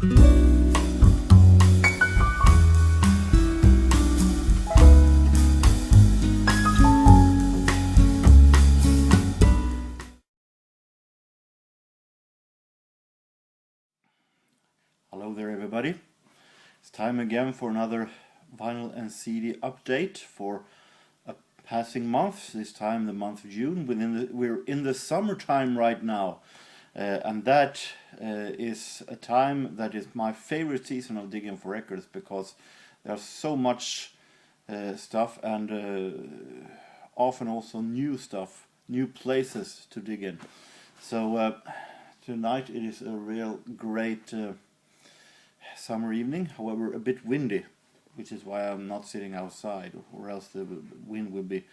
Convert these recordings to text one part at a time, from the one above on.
Hello there everybody, it's time again for another vinyl and CD update for a passing month, this time the month of June. We're in the summertime right now, and that is a time that is my favorite season of digging for records, because there's so much stuff, and often also new stuff, new places to dig in. So tonight it is a real great summer evening, however a bit windy, which is why I'm not sitting outside, or else the wind will be,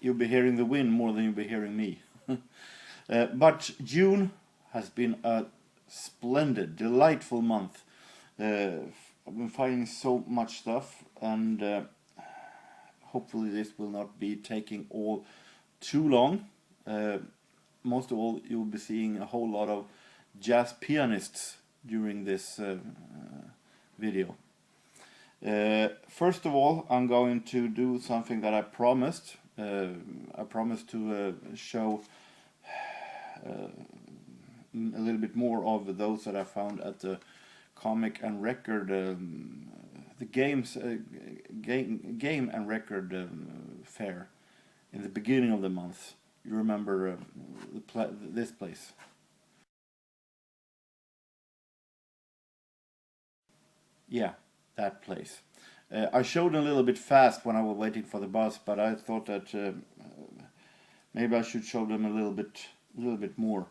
you'll be hearing the wind more than you'll be hearing me. But June has been a splendid, delightful month. I've been finding so much stuff, and hopefully this will not be taking all too long. Most of all, you'll be seeing a whole lot of jazz pianists during this video. First of all, I'm going to do something that I promised. I promised to show a little bit more of those that I found at the comic and record, the game and record fair in the beginning of the month. You remember this place? Yeah, that place. I showed a little bit fast when I was waiting for the bus, but I thought that maybe I should show them a little bit more.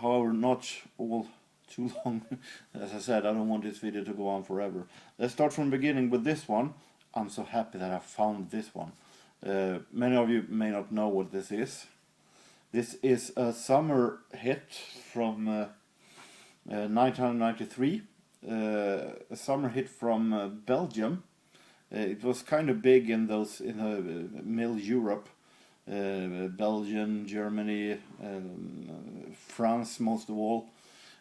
However, not all too long. As I said, I don't want this video to go on forever. Let's start from the beginning with this one. I'm so happy that I found this one. Many of you may not know what this is. This is a summer hit from 1993. A summer hit from Belgium. It was kind of big in middle Europe, Belgium, Germany, France most of all.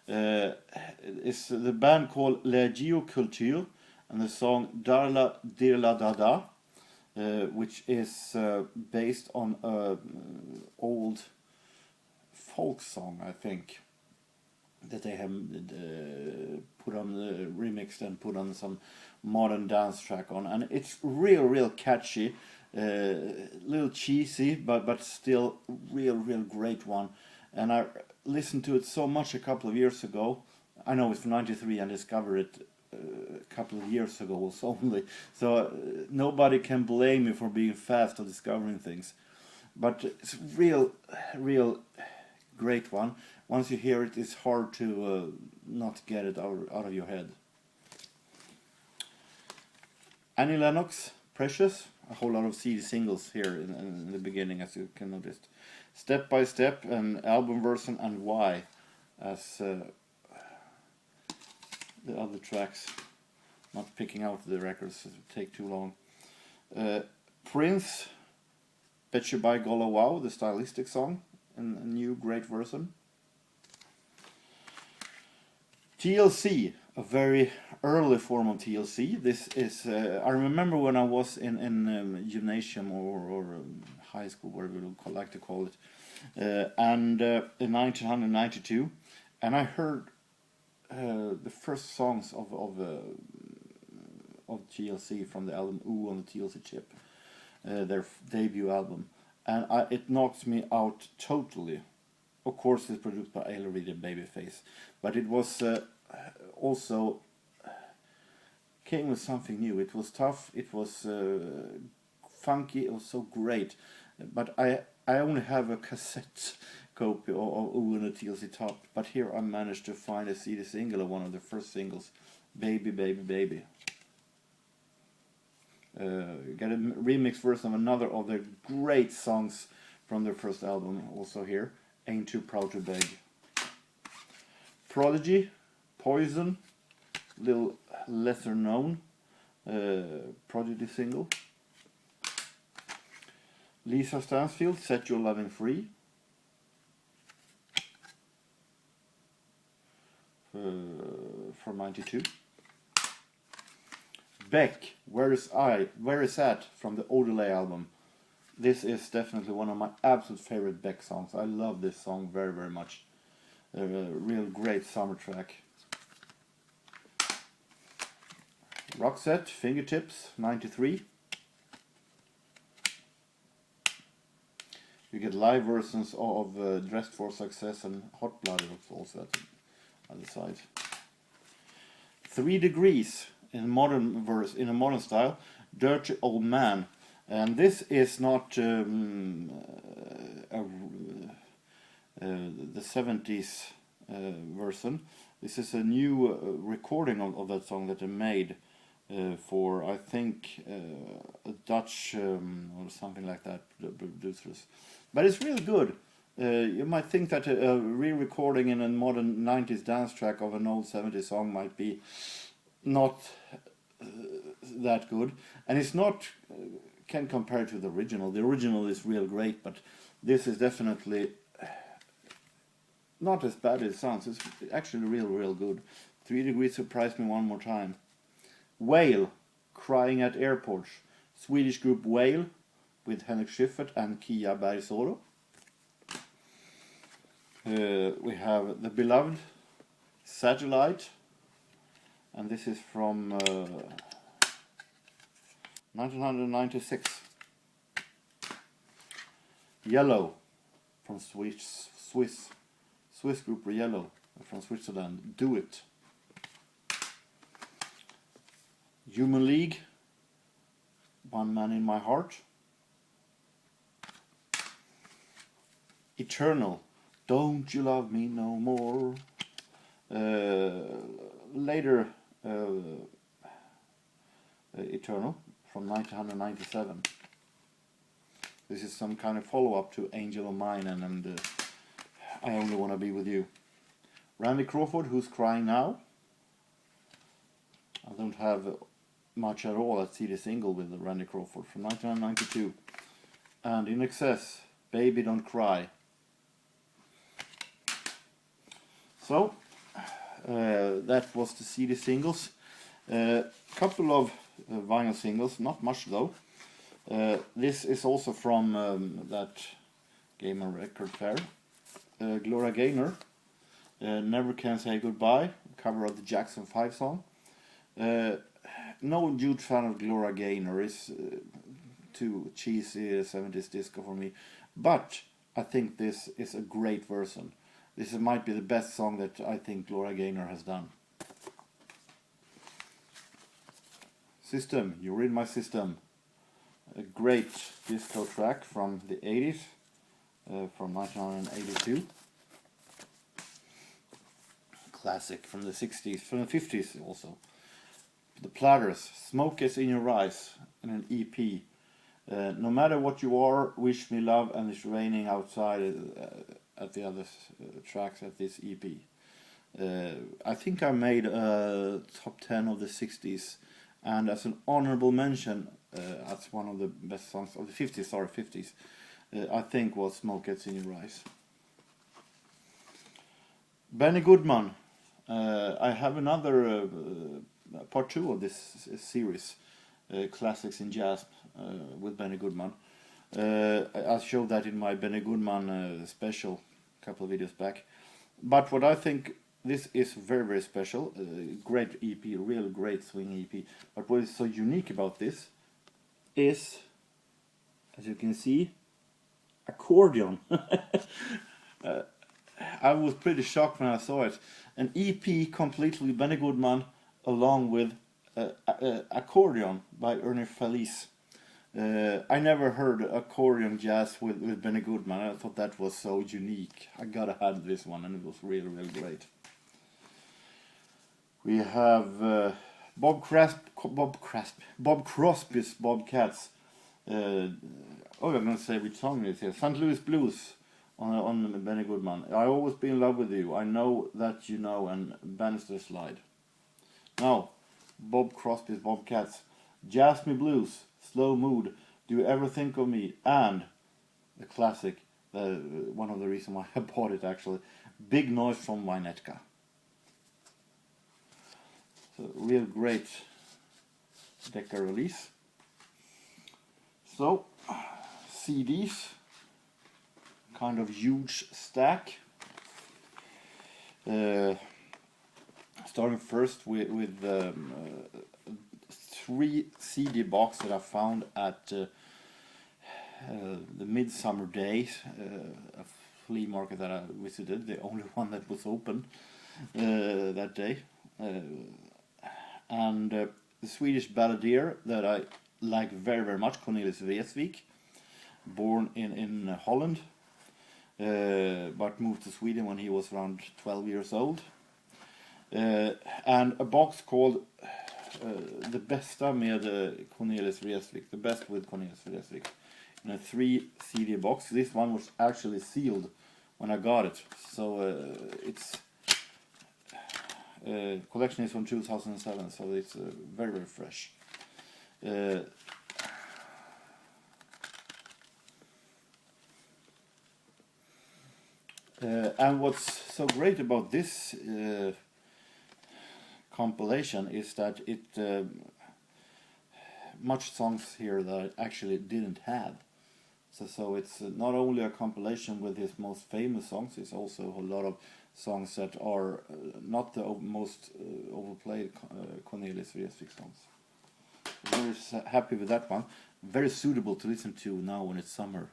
It's the band called thje Culture, and the song Darla Dirla Dada, which is based on an old folk song, I think, that they have put on the remixed and put on some modern dance track on, and it's real catchy, little cheesy, but still real great one. And I listened to it so much a couple of years ago. I know it's from '93 and discovered it a couple of years ago only, so nobody can blame me for being fast or discovering things. But it's real great one. Once you hear it, it's hard to not get it out of your head. Annie Lennox, Precious, a whole lot of CD singles here in the beginning, as you can notice. Step by Step, an album version, and Why as the other tracks. Not picking out the records, it would take too long. Prince, Bet You By Golla Wow, the stylistic song, and a new great version. TLC, a very early form of TLC. This is, I remember when I was in gymnasium or high school, whatever you would like to call it, and in 1992, and I heard the first songs of TLC from the album Ooh on the TLC chip, their debut album, and it knocked me out totally. Of course, it's produced by Ayla Reid and Babyface, but it was also came with something new. It was tough, it was funky, it was so great. But I only have a cassette copy of Ooh and the TLC Top, but here I managed to find a CD single of one of the first singles, Baby Baby Baby. Got a remix version of another of their great songs from their first album also here, Ain't Too Proud to Beg. Prodigy, Poison, little lesser known Prodigy single. Lisa Stansfield, Set Your Loving Free. from 92. Beck, Where Is That from the Odelay album. This is definitely one of my absolute favorite Beck songs. I love this song very, very much. A real great summer track. Roxette, Fingertips, 93. You get live versions of Dressed for Success and Hot Blooded also at the other side. 3 Degrees in a modern style, Dirty Old Man, and this is not the 70s version. This is a new recording of that song that they made for, I think, a Dutch or something like that producers. But it's really good. You might think that a re-recording in a modern 90s dance track of an old 70s song might be not that good, and it's not can compare to the original. The original is real great, but this is definitely not as bad as it sounds. It's actually real good. 3 Degrees surprised me one more time. Whale, Crying at Airports, Swedish group Whale with Henrik Schyffert and Kia Bergsoro. We have The Beloved, Satellite, and this is from 1996. Yellow, from Swiss group Yellow from Switzerland. Do It. Human League, One Man in My Heart. Eternal, Don't You Love Me No More. Later Eternal from 1997. This is some kind of follow-up to Angel of Mine and I Only Wanna Be With You. Randy Crawford, Who's Crying Now. I don't have much at all at CD single with Randy Crawford from 1992. And In Excess, Baby Don't Cry. So that was the CD singles. Couple of vinyl singles, not much though. This is also from that Game and Record Fair. Gloria Gaynor, Never Can Say Goodbye, cover of the Jackson 5 song. No huge fan of Gloria Gaynor, is too cheesy 70s disco for me, but I think this is a great version. This might be the best song that I think Gloria Gaynor has done. System, You're In My System. A great disco track from the 80s, from 1982. Classic from the 60s, from the 50s also. The Platters, Smoke Is In Your Eyes, in an EP. No Matter What You Are, Wish Me Love, and It's Raining Outside at the other tracks at this EP. I think I made a top 10 of the 60s, and as an honorable mention, that's one of the best songs of the 50s, I think was Smoke Gets In Your Eyes. Benny Goodman, I have another part 2 of this series, Classics in Jazz with Benny Goodman. I showed that in my Benny Goodman special a couple of videos back. But what I think, this is very, very special. Great EP, real great swing EP. But what is so unique about this is, as you can see, accordion. I was pretty shocked when I saw it. An EP completely Benny Goodman along with accordion by Ernie Feliz. I never heard accordion jazz with Benny Goodman. I thought that was so unique. I gotta have this one, and it was really, really great. We have Bob Crosby's Bobcats. I'm gonna say which song it is here. St. Louis Blues on Benny Goodman. I Always Be in Love with You. I Know That You Know, and Bannister Slide. Now, Bob Crosby's Bobcats. Jazz Me Blues, Slow Mood, Do You Ever Think of Me, and the classic, one of the reasons why I bought it actually, Big Noise from Winetka. So real great Decca release. So CDs, kind of huge stack. Starting first with 3 CD box that I found at the Midsummer Days, a flea market that I visited, the only one that was open that day. And the Swedish balladeer that I like very, very much, Cornelis Vreeswijk, born in Holland, but moved to Sweden when he was around 12 years old. And a box called The Bästa med Cornelis Vreeswijk, the best with Cornelis Vreeswijk, in a 3 CD box. This one was actually sealed when I got it, so it's collection is from 2007, so it's very, very fresh. And what's so great about this compilation is that it much songs here that I actually didn't have. So it's not only a compilation with his most famous songs, it's also a lot of songs that are not the most overplayed Cornelis Vreeswijk songs. Very happy with that one. Very suitable to listen to now when it's summer.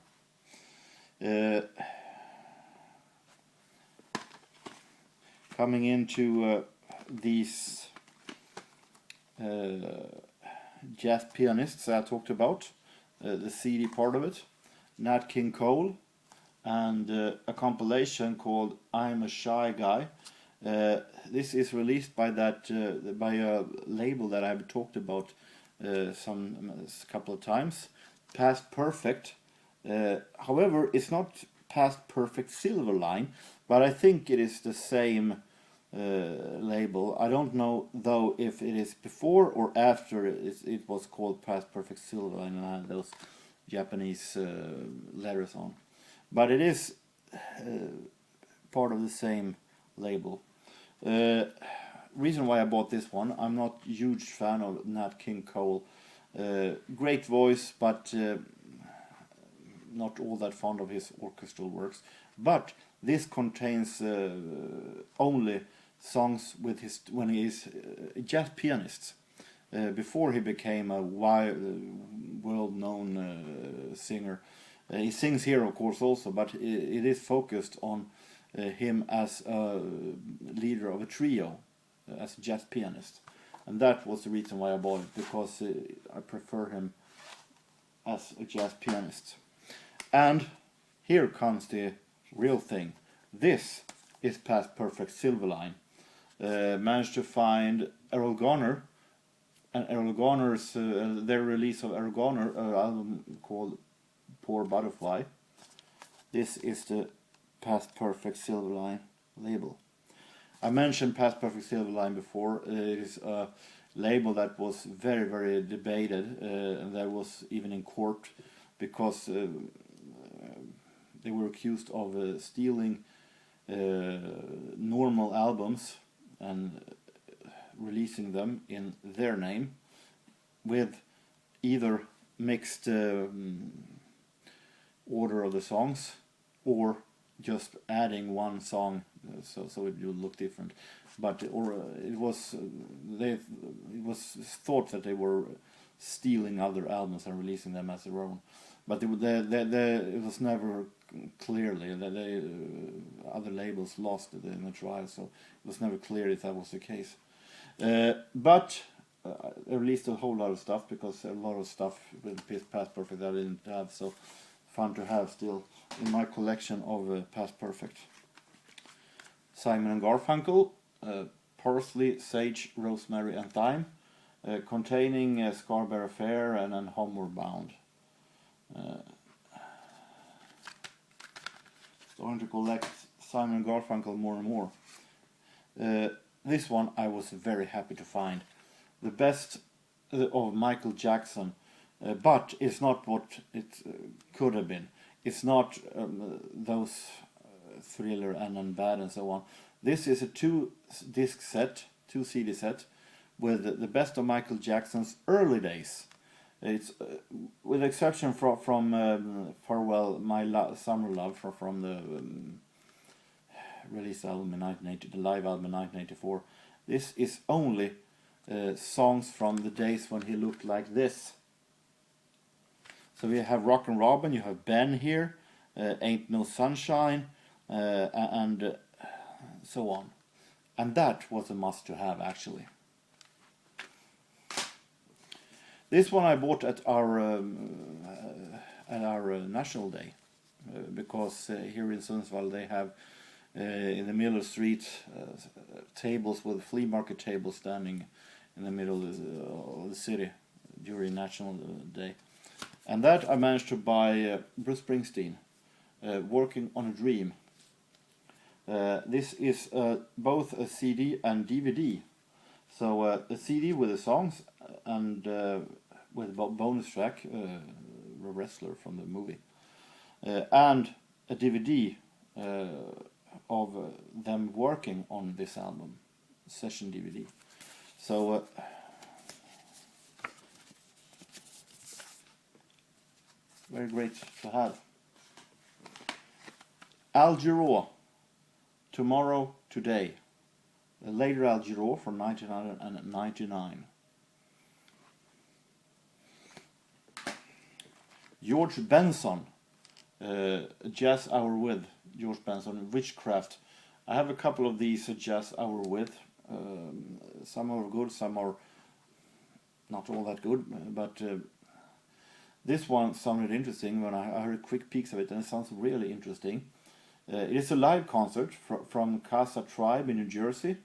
Coming into these jazz pianists I talked about, the CD part of it, Nat King Cole, and a compilation called I'm a Shy Guy. This is released by by a label that I've talked about a couple of times, Past Perfect. However, it's not Past Perfect Silverline, but I think it is the same label. I don't know though if it is before or after it was called Past Perfect Silverline and had those Japanese letters on, but it is part of the same label. Reason why I bought this one, I'm not a huge fan of Nat King Cole. Great voice, but not all that fond of his orchestral works. But this contains only songs with his when he is a jazz pianist. Before he became a world-known singer. He sings here, of course, also, but it is focused on him as a leader of a trio, as a jazz pianist. And that was the reason why I bought it, because I prefer him as a jazz pianist. And here comes the real thing. This is Past Perfect Silverline. Managed to find Errol Garner, and Errol Garner's their release of Errol Garner album called Poor Butterfly. This is the Past Perfect Silverline label. I mentioned Past Perfect Silverline before. It is a label that was very, very debated, and that was even in court because they were accused of stealing normal albums and releasing them in their name with either mixed order of the songs or just adding one song so it would look different, but it was thought that they were stealing other albums and releasing them as their own, but it was never clearly that other labels lost it in the trial, so it was never clear if that was the case. But I released a whole lot of stuff because a lot of stuff with Past Perfect that I didn't have, so fun to have still in my collection of Past Perfect. Simon and Garfunkel, Parsley, Sage, Rosemary and Thyme, containing Scarborough Fair and Homeward Bound. Starting to collect Simon and Garfunkel more and more. This one I was very happy to find. The best of Michael Jackson, but it's not what it could have been. It's not those Thriller and Bad and so on. This is a 2-disc set, 2 CD set, with the best of Michael Jackson's early days. It's with exception from Farewell My Summer Love from the release album in 1980, the live album in 1984. This is only songs from the days when he looked like this. So we have Rockin' Robin, you have Ben here, Ain't No Sunshine, and so on. And that was a must to have, actually. This one I bought at our National Day, because here in Sundsvall they have in the middle of the street tables with flea market tables standing in the middle of the city during National Day. And that I managed to buy Bruce Springsteen, Working on a Dream. This is both a CD and DVD. So a CD with the songs and with a bonus track, The Wrestler from the movie, and a DVD of them working on this album, session DVD. So very great to have. Al Jarreau, Tomorrow, Today. A later Al Jarreau from 1999. George Benson, Jazz Hour With. George Benson, Witchcraft. I have a couple of these Jazz Hour With. Some are good, some are not all that good, but this one sounded interesting when I heard quick peeks of it, and it sounds really interesting. It is a live concert from Casa Tribe in New Jersey.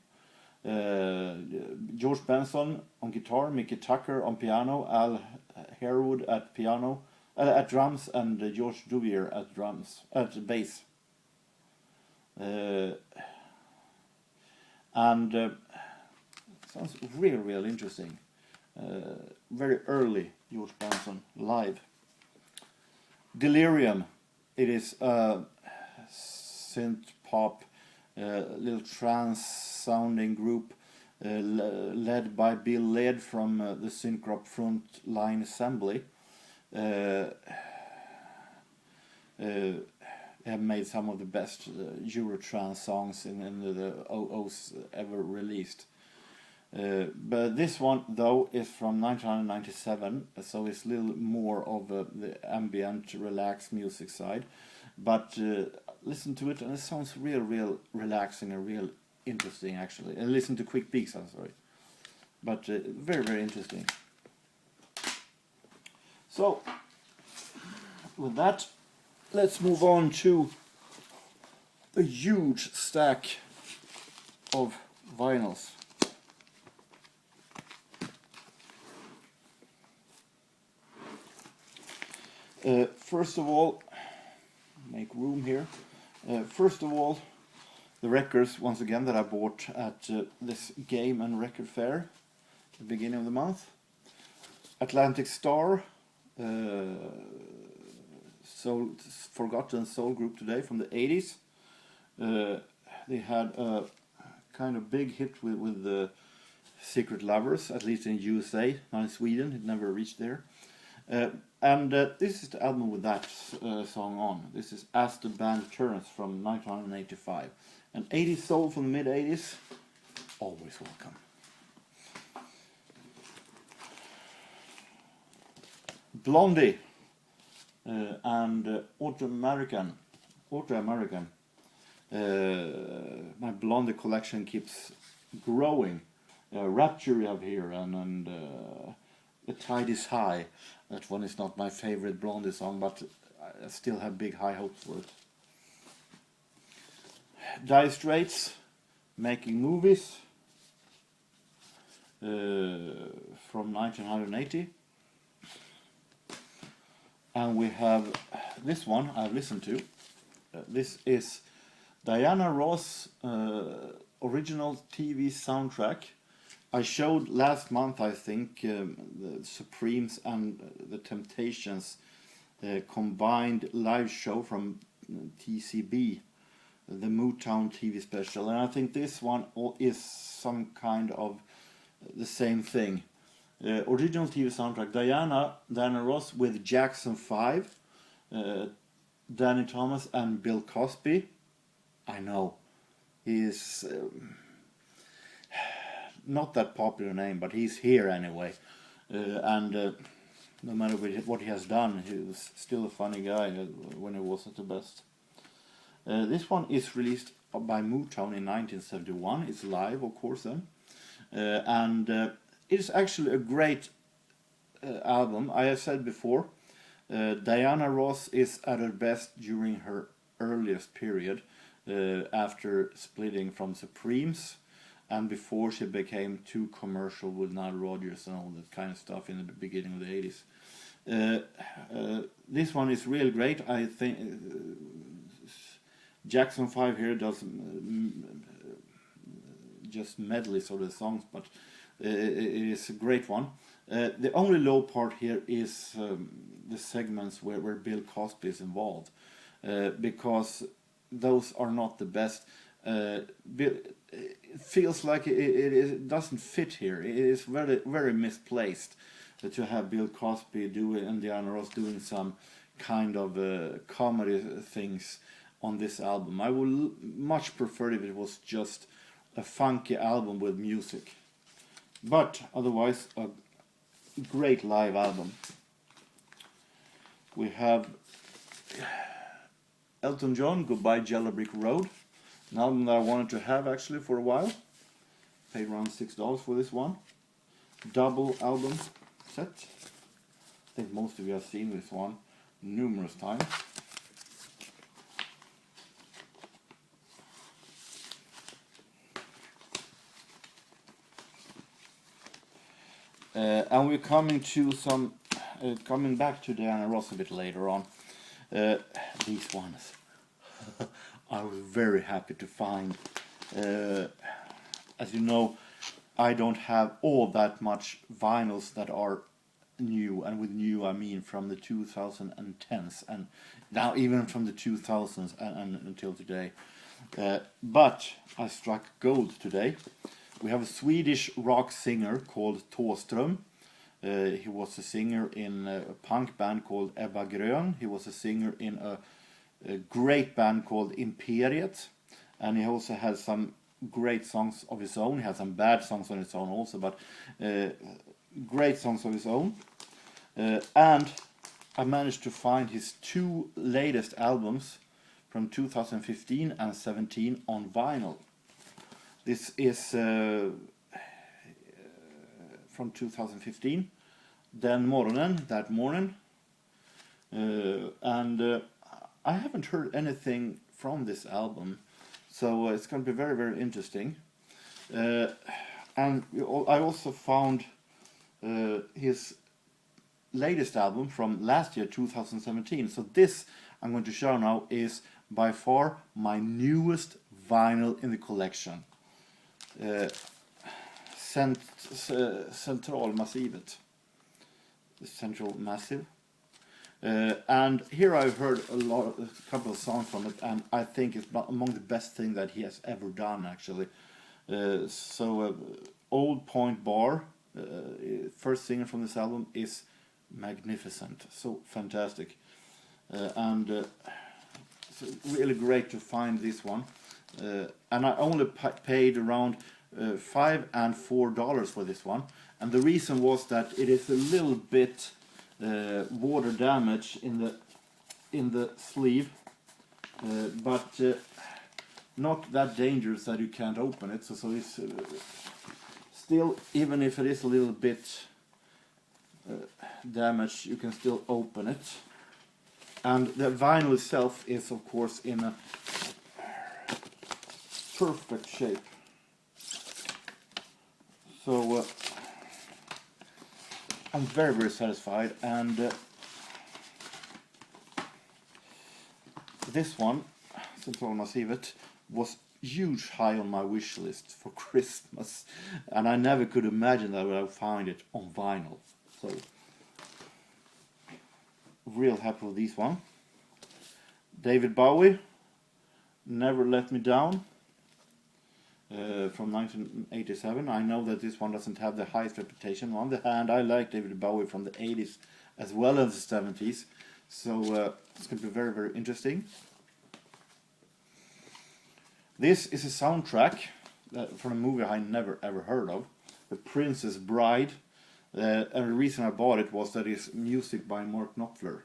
George Benson on guitar, Mickey Tucker on piano, Al Harewood at drums, and George Duvier at bass. Sounds real interesting. Very early George Benson live. Delirium. It is synth pop, little trance sounding group led by Bill Laird from the Synthrock Front Line Assembly. Have made some of the best Eurotrance songs in the OOs ever released. But this one, though, is from 1997, so it's a little more of the ambient, relaxed music side. But listen to it, and it sounds real relaxing and real interesting, actually. And listen to quick peeks, I'm sorry. But very interesting. So, with that, let's move on to a huge stack of vinyls. First of all, make room here. First of all, the records, once again, that I bought at this game and record fair at the beginning of the month. Atlantic Star, Forgotten Soul group today from the 80s. They had a kind of big hit with the Secret Lovers, at least in USA, not in Sweden. It never reached there. And this is the album with that song on. This is As the Band Turns from 1985. And 80s soul from the mid-80s, always welcome. Blondie and Auto-American. My Blondie collection keeps growing. Rapture you have here, and The Tide is High. That one is not my favorite Blondie song, but I still have big high hopes for it. Dire Straits, Making Movies, from 1980. And we have this one I've listened to. This is Diana Ross original TV soundtrack. I showed last month, I think, the Supremes and the Temptations combined live show from TCB, the Motown TV special. And I think this one is some kind of the same thing. Original TV soundtrack, Diana Ross with Jackson 5, Danny Thomas and Bill Cosby. I know, he is not that popular name, but he's here anyway. And no matter what he has done, he was still a funny guy when he wasn't the best. This one is released by Motown in 1971. It's live, of course, then. And it's actually a great album. I have said before, Diana Ross is at her best during her earliest period, after splitting from Supremes, and before she became too commercial with Nile Rodgers and all that kind of stuff in the beginning of the 80s. This one is really great. I think Jackson 5 here does just medleys of the songs, but it is a great one. The only low part here is the segments where Bill Cosby is involved, because those are not the best. It feels like it doesn't fit here. It is very, very misplaced to have Bill Cosby doing and Diana Ross doing some kind of comedy things on this album. I would much prefer if it was just a funky album with music. But otherwise, a great live album. We have Elton John, Goodbye Yellow Brick Road, an album that I wanted to have actually for a while. Paid around $6 for this one. Double album set. I think most of you have seen this one numerous times. And we're coming to coming back to Diana Ross a bit later on. These ones I was very happy to find. As you know, I don't have all that much vinyls that are new, and with new I mean from the 2010s and now even from the 2000s and until today. But I struck gold today. We have a Swedish rock singer called Thåström. He was a singer in a punk band called Ebba Grön. He was a singer in a great band called Imperiet. And he also has some great songs of his own. He has some bad songs on his own also, but great songs of his own. And I managed to find his two latest albums from 2015 and 17 on vinyl. This is from 2015, Den morgonen, that morning, and I haven't heard anything from this album, so it's going to be very, very interesting. And I also found his latest album from last year, 2017. So this I'm going to show now is by far my newest vinyl in the collection. Centralmassivet, the Central Massive, and here I've heard a couple of songs from it, and I think it's among the best thing that he has ever done actually. Old Point Bar, first singer from this album, is magnificent, so fantastic, and it's really great to find this one. And I only paid around $5 and $4 for this one, and the reason was that it is a little bit water damage in the sleeve, but not that dangerous that you can't open it. So it's still, even if it is a little bit damaged, you can still open it. And the vinyl itself is, of course, in a perfect shape. So I'm very, very satisfied, and this one, Centralmassivet, was huge high on my wish list for Christmas, and I never could imagine that I would find it on vinyl. So real happy with this one. David Bowie, Never Let Me Down. from 1987. I know that this one doesn't have the highest reputation. On the hand, I like David Bowie from the 80s as well as the 70s. So it's going to be very, very interesting. This is a soundtrack from a movie I never ever heard of, The Princess Bride. And the reason I bought it was that it's music by Mark Knopfler.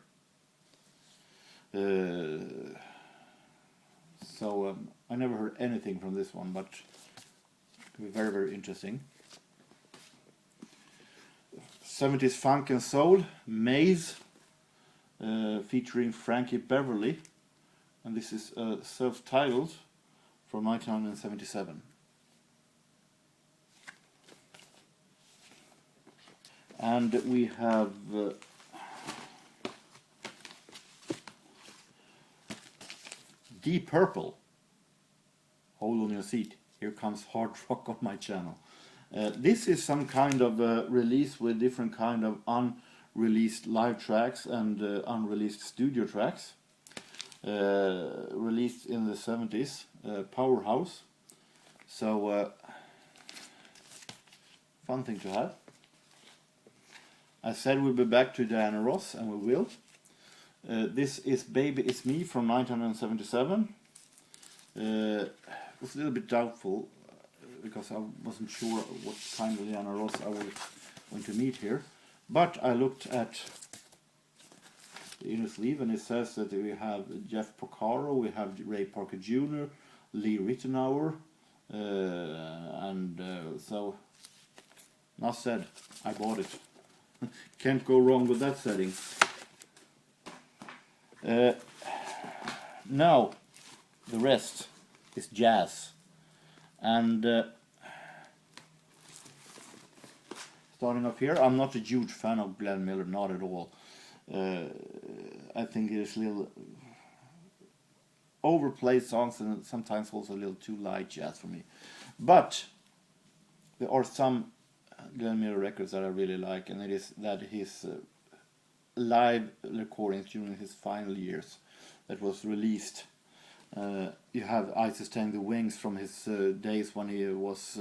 So I never heard anything from this one, but it could be very, very interesting. 70s funk and soul, Maze, featuring Frankie Beverly, and this is self-titled from 1977. And we have Deep Purple, Hold on Your Seat, Here Comes Hard Rock on My Channel. This is some kind of release with different kind of unreleased live tracks and unreleased studio tracks. Released in the 70s, Powerhouse. So, fun thing to have. I said we'll be back to Diana Ross, and we will. This is Baby It's Me from 1977. It was a little bit doubtful because I wasn't sure what kind of Diana Ross I was going to meet here. But I looked at the inner sleeve, and it says that we have Jeff Porcaro, we have Ray Parker Jr., Lee Ritenour, and so, enough said, I bought it. Can't go wrong with that setting. Now, the rest is jazz. And starting off here, I'm not a huge fan of Glenn Miller, not at all. I think it is a little overplayed songs and sometimes also a little too light jazz for me. But there are some Glenn Miller records that I really like, and it is that his live recordings during his final years that was released. You have I Sustain the Wings from his days when he was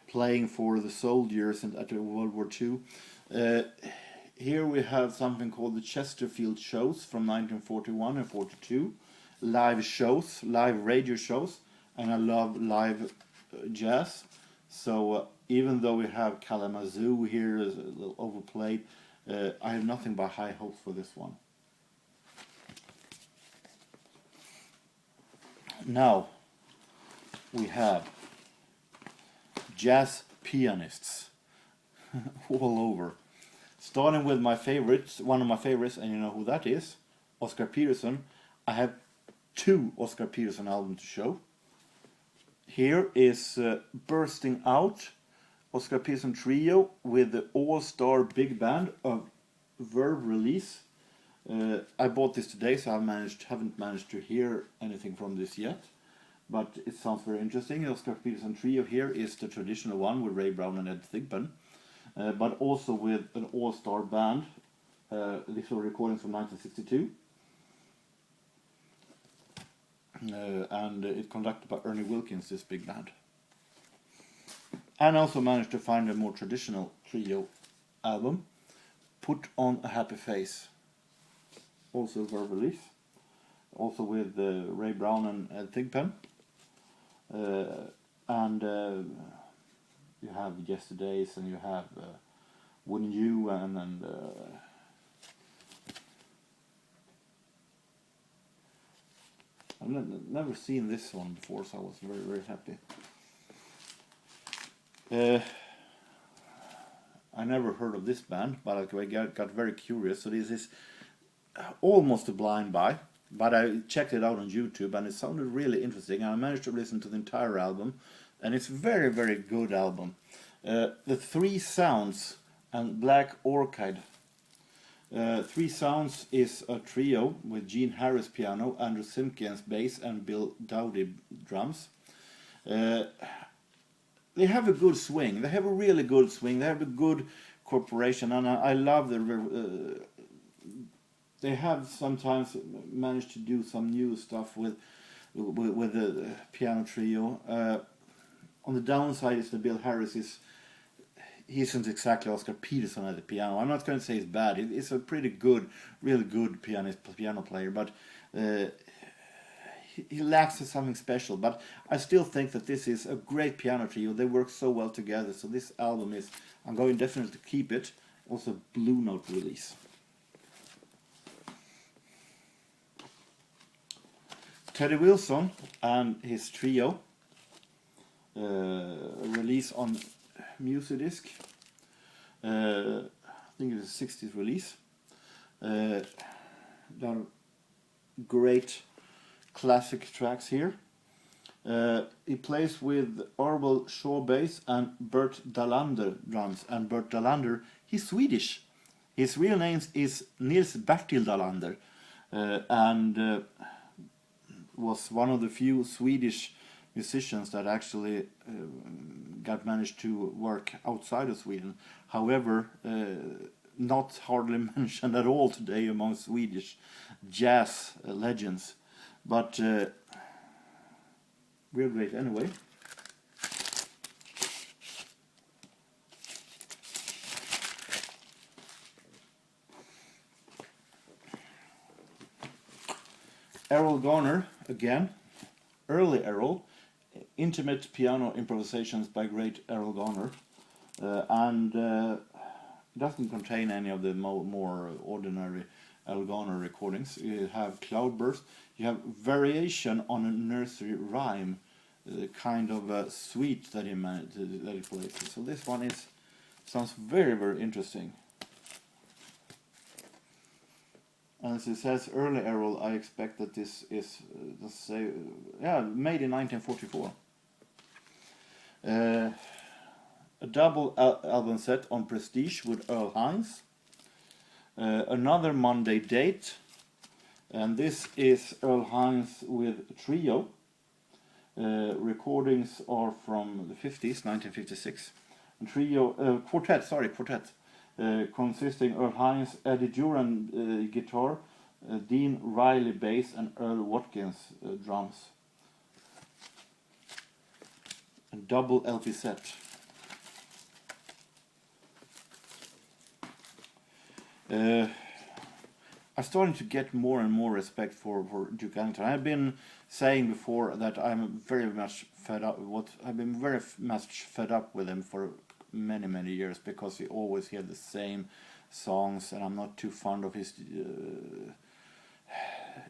playing for the soldiers and at World War II. Here we have something called the Chesterfield Shows from 1941 and 42. Live shows, live radio shows, and I love live jazz. So even though we have Kalamazoo here is a little overplayed, I have nothing but high hopes for this one. Now we have jazz pianists all over. Starting with my favorites, one of my favorites, and you know who that is, Oscar Peterson. I have 2 Oscar Peterson albums to show. Here is Bursting Out, Oscar Peterson Trio with the All-Star Big Band of Verve release. I bought this today, so I haven't managed to hear anything from this yet, but it sounds very interesting. Oscar Peterson Trio here is the traditional one with Ray Brown and Ed Thigpen, but also with an all-star band. These were recordings from 1962, and it's conducted by Ernie Wilkins, this big band. And I also managed to find a more traditional trio album, Put on a Happy Face, also Verve release, also with Ray Brown and Ed Thigpen. And you have Yesterdays, and you have Wouldn't You, and I've never seen this one before, so I was very, very happy. I never heard of this band, but I got very curious. So this is almost a blind buy, but I checked it out on YouTube, and it sounded really interesting. And I managed to listen to the entire album, and it's very, very good album. The Three Sounds and Black Orchid. Three Sounds is a trio with Gene Harris piano, Andrew Simpkins bass, and Bill Dowdy drums. They have a good swing. They have a really good swing. They have a good corporation, and I love the. They have sometimes managed to do some new stuff with with the piano trio. On the downside is that Bill Harris he isn't exactly Oscar Peterson at the piano. I'm not going to say he's bad. He's a pretty good, really good piano player, but he lacks something special. But I still think that this is a great piano trio. They work so well together. So this album I'm going definitely to keep it. Also Blue Note release. Teddy Wilson and his trio, release on Music. I think it is a 60s release. Done great classic tracks here. He plays with Orwell Shaw bass and Bert Dalander drums. And Bert Dalander, he's Swedish. His real name is Nils Bertil Dalander, and was one of the few Swedish musicians that actually managed to work outside of Sweden. However, not hardly mentioned at all today among Swedish jazz legends. But real great anyway. Errol Garner again, early Errol, intimate piano improvisations by great Errol Garner, and doesn't contain any of the more ordinary Errol Garner recordings. You have Cloudburst, you have variation on a nursery rhyme, kind of a suite that he plays. So this one sounds very, very interesting. As it says, early Errol, I expect that this is, let's say, made in 1944. A double album set on Prestige with Earl Hines. Another Monday date, and this is Earl Hines with trio. Recordings are from the 50s, 1956. And trio, quartet. Consisting Earl Hines, Eddie Duran guitar, Dean Riley bass, and Earl Watkins drums. A double LP set. I'm starting to get more and more respect for Duke Ellington. I've been saying before that I'm very much fed up with him for many years, because we always hear the same songs, and I'm not too fond of his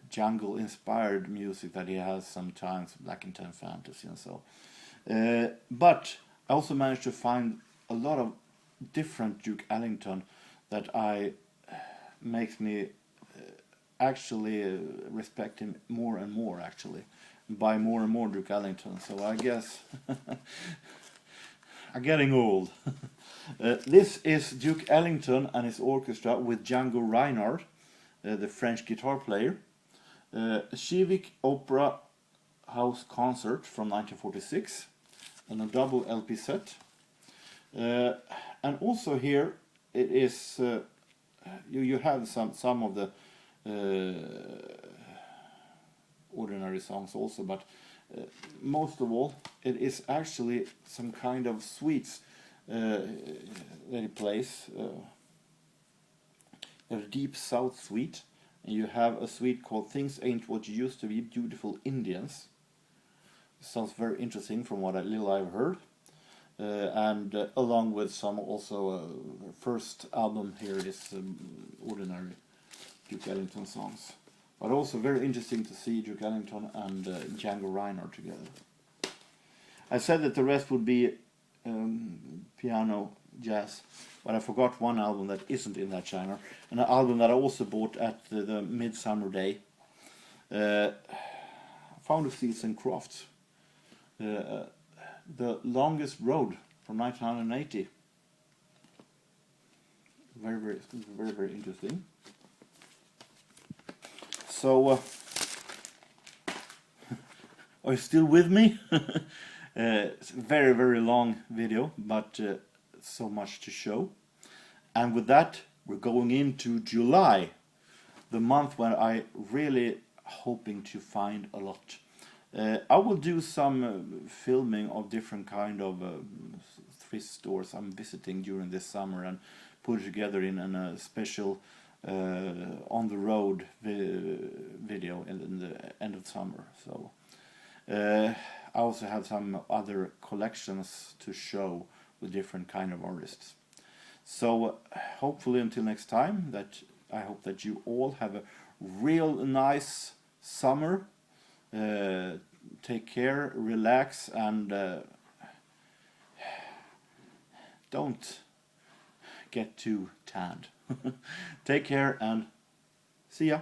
jungle inspired music that he has sometimes, Black and Tan Fantasy and so. But I also managed to find a lot of different Duke Ellington that makes me actually respect him more and more, actually, buy more and more Duke Ellington. So I guess I'm getting old. This is Duke Ellington and his orchestra with Django Reinhardt, the French guitar player. Civic Opera House Concert from 1946, and a double LP set. And also here it is you have some of the ordinary songs also, but most of all, it is actually some kind of suites that he plays. A Deep South suite, and you have a suite called Things Ain't What You Used to Be, Beautiful Indians. Sounds very interesting from what little I've heard. And along with some also first album here is ordinary Duke Ellington songs. But also very interesting to see Duke Ellington and Django Reinhardt together. I said that the rest would be piano, jazz, but I forgot one album that isn't in that genre, and an album that I also bought at the Midsummer Day. Found of Seals and Crofts. The Longest Road from 1980. Very interesting. So, are you still with me? It's a very long video, but so much to show. And with that, we're going into July, the month where I really hoping to find a lot. I will do some filming of different kind of thrift stores I'm visiting during this summer and put it together in a special on the road video in the end of summer. So I also have some other collections to show with different kind of artists. So hopefully until next time, that I hope that you all have a real nice summer. Take care, relax, and don't get too tanned. Take care and see ya.